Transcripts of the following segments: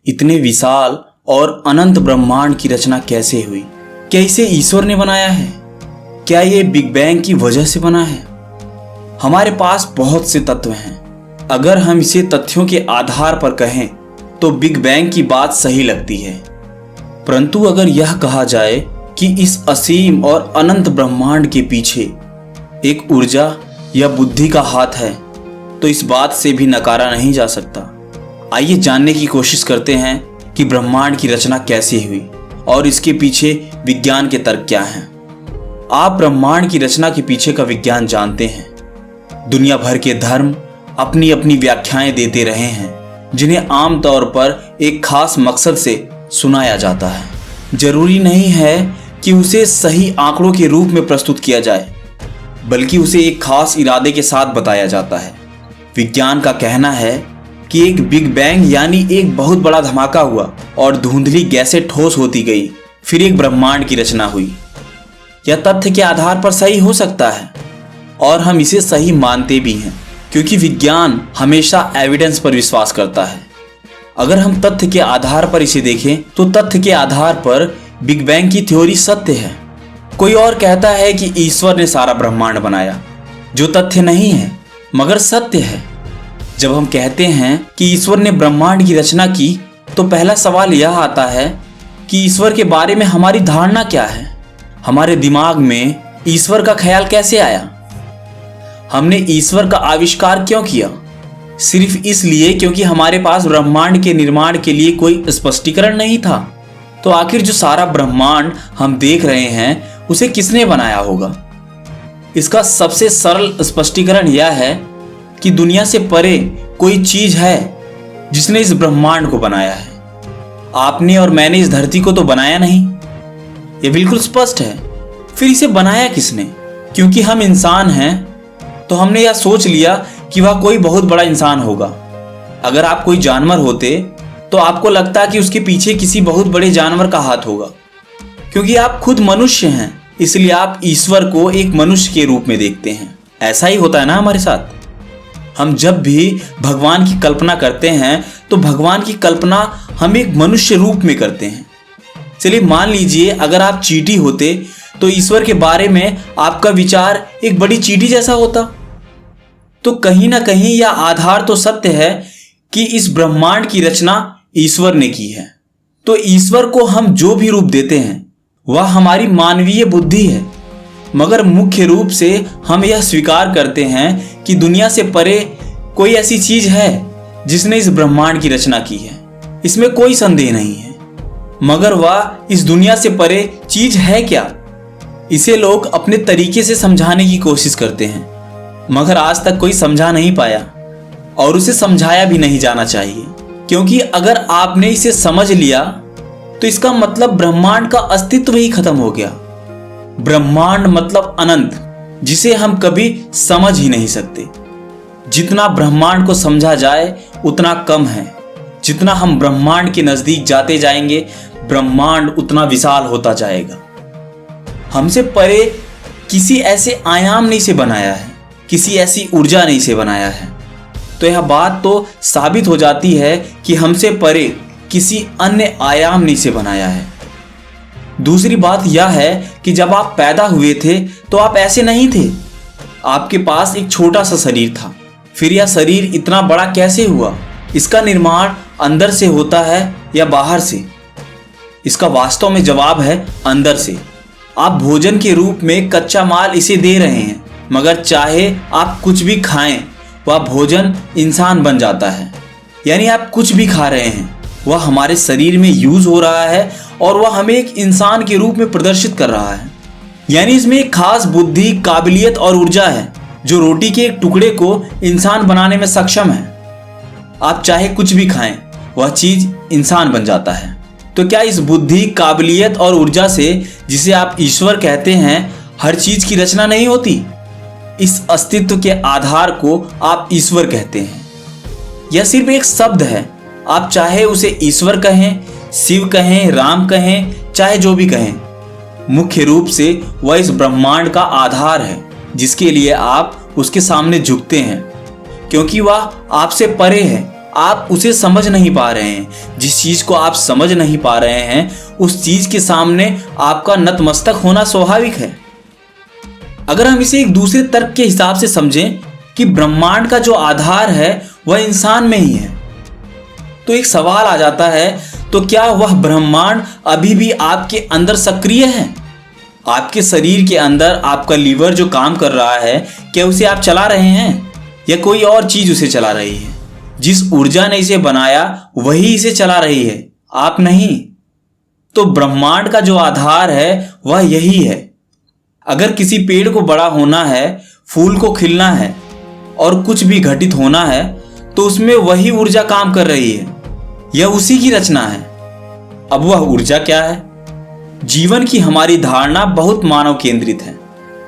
इतने विशाल और अनंत ब्रह्मांड की रचना कैसे हुई? क्या इसे ईश्वर ने बनाया है? क्या ये बिग बैंग की वजह से बना है? हमारे पास बहुत से तत्व हैं। अगर हम इसे तथ्यों के आधार पर कहें तो बिग बैंग की बात सही लगती है, परंतु अगर यह कहा जाए कि इस असीम और अनंत ब्रह्मांड के पीछे एक ऊर्जा या बुद्धि का हाथ है तो इस बात से भी नकारा नहीं जा सकता। आइए जानने की कोशिश करते हैं कि ब्रह्मांड की रचना कैसे हुई और इसके पीछे विज्ञान के तर्क क्या हैं। आप ब्रह्मांड की रचना के पीछे का विज्ञान जानते हैं। दुनिया भर के धर्म अपनी अपनी व्याख्याएं देते रहे हैं, जिन्हें आमतौर पर एक खास मकसद से सुनाया जाता है। जरूरी नहीं है कि उसे सही आंकड़ों के रूप में प्रस्तुत किया जाए, बल्कि उसे एक खास इरादे के साथ बताया जाता है। विज्ञान का कहना है कि एक बिग बैंग यानी एक बहुत बड़ा धमाका हुआ और धुंधली गैसें ठोस होती गई, फिर एक ब्रह्मांड की रचना हुई। यह तथ्य के आधार पर सही हो सकता है और हम इसे सही मानते भी हैं, क्योंकि विज्ञान हमेशा एविडेंस पर विश्वास करता है। अगर हम तथ्य के आधार पर इसे देखें तो तथ्य के आधार पर बिग बैंग की थ्योरी सत्य है। कोई और कहता है कि ईश्वर ने सारा ब्रह्मांड बनाया, जो तथ्य नहीं है मगर सत्य है। जब हम कहते हैं कि ईश्वर ने ब्रह्मांड की रचना की तो पहला सवाल यह आता है कि ईश्वर के बारे में हमारी धारणा क्या है। हमारे दिमाग में ईश्वर का ख्याल कैसे आया? हमने ईश्वर का आविष्कार क्यों किया? सिर्फ इसलिए क्योंकि हमारे पास ब्रह्मांड के निर्माण के लिए कोई स्पष्टीकरण नहीं था। तो आखिर जो सारा ब्रह्मांड हम देख रहे हैं उसे किसने बनाया होगा? इसका सबसे सरल स्पष्टीकरण यह है कि दुनिया से परे कोई चीज है जिसने इस ब्रह्मांड को बनाया है। आपने और मैंने इस धरती को तो बनाया नहीं, यह बिल्कुल स्पष्ट है। फिर इसे बनाया किसने? क्योंकि हम इंसान हैं तो हमने यह सोच लिया कि वह कोई बहुत बड़ा इंसान होगा। अगर आप कोई जानवर होते तो आपको लगता कि उसके पीछे किसी बहुत बड़े जानवर का हाथ होगा। क्योंकि आप खुद मनुष्य हैं, इसलिए आप ईश्वर को एक मनुष्य के रूप में देखते हैं। ऐसा ही होता है ना हमारे साथ। हम जब भी भगवान की कल्पना करते हैं तो भगवान की कल्पना हम एक मनुष्य रूप में करते हैं। चलिए मान लीजिए अगर आप चींटी होते तो ईश्वर के बारे में आपका विचार एक बड़ी चींटी जैसा होता। तो कहीं ना कहीं यह आधार तो सत्य है कि इस ब्रह्मांड की रचना ईश्वर ने की है। तो ईश्वर को हम जो भी रूप देते हैं वह हमारी मानवीय बुद्धि है, मगर मुख्य रूप से हम यह स्वीकार करते हैं कि दुनिया से परे कोई ऐसी चीज है जिसने इस ब्रह्मांड की रचना की है। इसमें कोई संदेह नहीं है। मगर वह इस दुनिया से परे चीज है क्या? इसे लोग अपने तरीके से समझाने की कोशिश करते हैं, मगर आज तक कोई समझा नहीं पाया और उसे समझाया भी नहीं जाना चाहिए। क्योंकि अगर आपने इसे समझ लिया तो इसका मतलब ब्रह्मांड का अस्तित्व ही खत्म हो गया। ब्रह्मांड मतलब अनंत, जिसे हम कभी समझ ही नहीं सकते। जितना ब्रह्मांड को समझा जाए उतना कम है। जितना हम ब्रह्मांड के नजदीक जाते जाएंगे ब्रह्मांड उतना विशाल होता जाएगा। हमसे परे किसी ऐसे आयाम ने इसे बनाया है, किसी ऐसी ऊर्जा ने इसे बनाया है। तो यह बात तो साबित हो जाती है कि हमसे परे किसी अन्य आयाम ने इसे बनाया है। दूसरी बात यह है कि जब आप पैदा हुए थे तो आप ऐसे नहीं थे। आपके पास एक छोटा सा शरीर था। फिर यह शरीर इतना बड़ा कैसे हुआ? इसका निर्माण अंदर से होता है या बाहर से? इसका वास्तव में जवाब है अंदर से। आप भोजन के रूप में कच्चा माल इसे दे रहे हैं, मगर चाहे आप कुछ भी खाएं वह भोजन इंसान बन जाता है। यानी आप कुछ भी खा रहे हैं वह हमारे शरीर में यूज हो रहा है और वह हमें एक इंसान के रूप में प्रदर्शित कर रहा है। यानी इसमें एक खास बुद्धि, काबिलियत और ऊर्जा है जो रोटी के एक टुकड़े को इंसान बनाने में सक्षम है। आप चाहे कुछ भी खाएं वह चीज इंसान बन जाता है। तो क्या इस बुद्धि, काबिलियत और ऊर्जा से, जिसे आप ईश्वर कहते हैं, हर चीज की रचना नहीं होती? इस अस्तित्व के आधार को आप ईश्वर कहते हैं। यह सिर्फ एक शब्द है। आप चाहे उसे ईश्वर कहें, शिव कहें, राम कहें, चाहे जो भी कहें, मुख्य रूप से वह इस ब्रह्मांड का आधार है जिसके लिए आप उसके सामने झुकते हैं, क्योंकि वह आपसे परे है आप उसे समझ नहीं पा रहे हैं। जिस चीज को आप समझ नहीं पा रहे हैं उस चीज के सामने आपका नतमस्तक होना स्वाभाविक है। अगर हम इसे एक दूसरे तर्क के हिसाब से समझें कि ब्रह्मांड का जो आधार है वह इंसान में ही है, तो एक सवाल आ जाता है, तो क्या वह ब्रह्मांड अभी भी आपके अंदर सक्रिय है? आपके शरीर के अंदर आपका लीवर जो काम कर रहा है, क्या उसे आप चला रहे हैं या कोई और चीज उसे चला रही है? जिस ऊर्जा ने इसे बनाया वही इसे चला रही है, आप नहीं। तो ब्रह्मांड का जो आधार है वह यही है। अगर किसी पेड़ को बड़ा होना है, फूल को खिलना है और कुछ भी घटित होना है, तो उसमें वही ऊर्जा काम कर रही है, यह उसी की रचना है। अब वह ऊर्जा क्या है? जीवन की हमारी धारणा बहुत मानव केंद्रित है,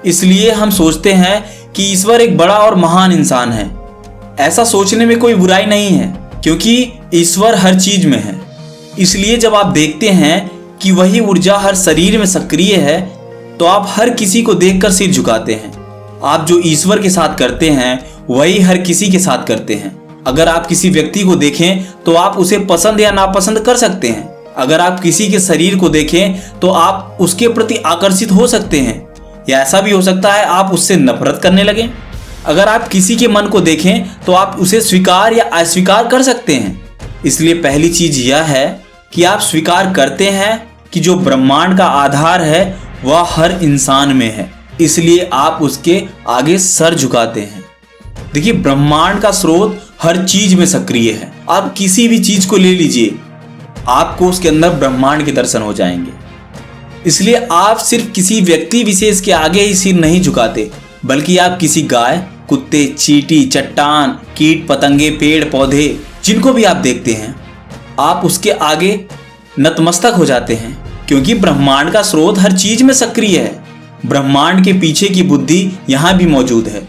इसलिए हम सोचते हैं कि ईश्वर एक बड़ा और महान इंसान है। ऐसा सोचने में कोई बुराई नहीं है, क्योंकि ईश्वर हर चीज में है। इसलिए जब आप देखते हैं कि वही ऊर्जा हर शरीर में सक्रिय है, तो आप हर किसी को देखकर सिर झुकाते हैं। आप जो ईश्वर के साथ करते हैं वही हर किसी के साथ करते हैं। अगर आप किसी व्यक्ति को देखें तो आप उसे पसंद या नापसंद कर सकते हैं। अगर आप किसी के शरीर को देखें तो आप उसके प्रति आकर्षित हो सकते हैं, या ऐसा भी हो सकता है आप उससे नफरत करने लगें। अगर आप किसी के मन को देखें तो आप उसे स्वीकार या अस्वीकार कर सकते हैं। इसलिए पहली चीज यह है कि आप स्वीकार करते हैं कि जो ब्रह्मांड का आधार है वह हर इंसान में है, इसलिए आप उसके आगे सर झुकाते हैं। देखिए, ब्रह्मांड का स्रोत हर चीज में सक्रिय है। आप किसी भी चीज को ले लीजिए, आपको उसके अंदर ब्रह्मांड के दर्शन हो जाएंगे। इसलिए आप सिर्फ किसी व्यक्ति विशेष के आगे ही सिर नहीं झुकाते, बल्कि आप किसी गाय, कुत्ते, चींटी, चट्टान, कीट पतंगे, पेड़ पौधे, जिनको भी आप देखते हैं, आप उसके आगे नतमस्तक हो जाते हैं, क्योंकि ब्रह्मांड का स्रोत हर चीज में सक्रिय है। ब्रह्मांड के पीछे की बुद्धि यहाँ भी मौजूद है।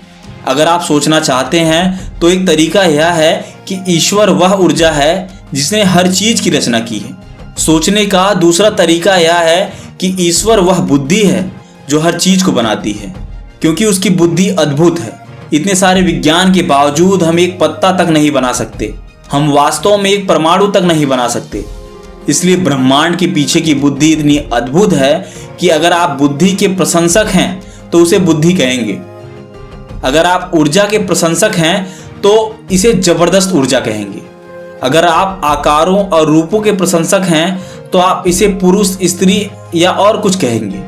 अगर आप सोचना चाहते हैं तो एक तरीका यह है कि ईश्वर वह ऊर्जा है जिसने हर चीज की रचना की है। सोचने का दूसरा तरीका यह है कि ईश्वर वह बुद्धि है जो हर चीज को बनाती है, क्योंकि उसकी बुद्धि अद्भुत है। इतने सारे विज्ञान के बावजूद हम एक पत्ता तक नहीं बना सकते, हम वास्तव में एक परमाणु तक नहीं बना सकते। इसलिए ब्रह्मांड के पीछे की बुद्धि इतनी अद्भुत है कि अगर आप बुद्धि के प्रशंसक हैं तो उसे बुद्धि कहेंगे। अगर आप ऊर्जा के प्रशंसक हैं तो इसे जबरदस्त ऊर्जा कहेंगे। अगर आप आकारों और रूपों के प्रशंसक हैं तो आप इसे पुरुष, स्त्री या और कुछ कहेंगे।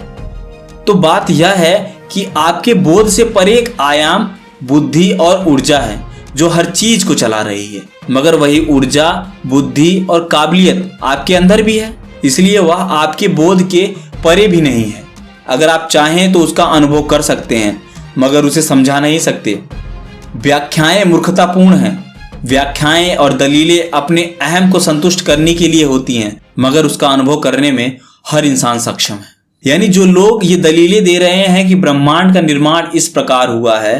तो बात यह है कि आपके बोध से परे एक आयाम, बुद्धि और ऊर्जा है जो हर चीज को चला रही है, मगर वही ऊर्जा, बुद्धि और काबिलियत आपके अंदर भी है, इसलिए वह आपके बोध के परे भी नहीं है। अगर आप चाहें तो उसका अनुभव कर सकते हैं, मगर उसे समझा नहीं सकते। व्याख्याएं मूर्खतापूर्ण हैं। व्याख्याएं और दलीलें अपने अहम को संतुष्ट करने के लिए होती हैं, मगर उसका अनुभव करने में हर इंसान सक्षम है। यानी जो लोग ये दलीलें दे रहे हैं कि ब्रह्मांड का निर्माण इस प्रकार हुआ है,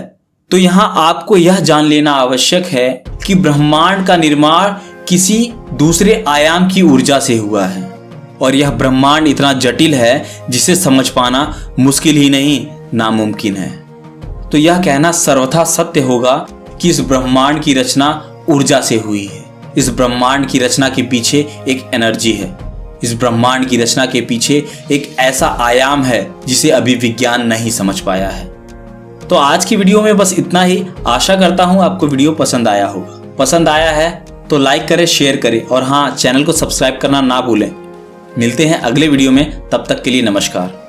तो यहाँ आपको यह जान लेना आवश्यक है कि ब्रह्मांड का निर्माण किसी दूसरे आयाम की ऊर्जा से हुआ है, और यह ब्रह्मांड इतना जटिल है जिसे समझ पाना मुश्किल ही नहीं, नामुमकिन है। तो यह कहना सर्वथा सत्य होगा कि इस ब्रह्मांड की रचना ऊर्जा से हुई है। इस ब्रह्मांड की रचना के पीछे एक एनर्जी है। इस ब्रह्मांड की रचना के पीछे एक ऐसा आयाम है जिसे अभी विज्ञान नहीं समझ पाया है। तो आज की वीडियो में बस इतना ही। आशा करता हूं आपको वीडियो पसंद आया होगा। पसंद आया है तो लाइक करें, शेयर करें और हाँ, चैनल को सब्सक्राइब करना ना भूलें। मिलते हैं अगले वीडियो में, तब तक के लिए नमस्कार।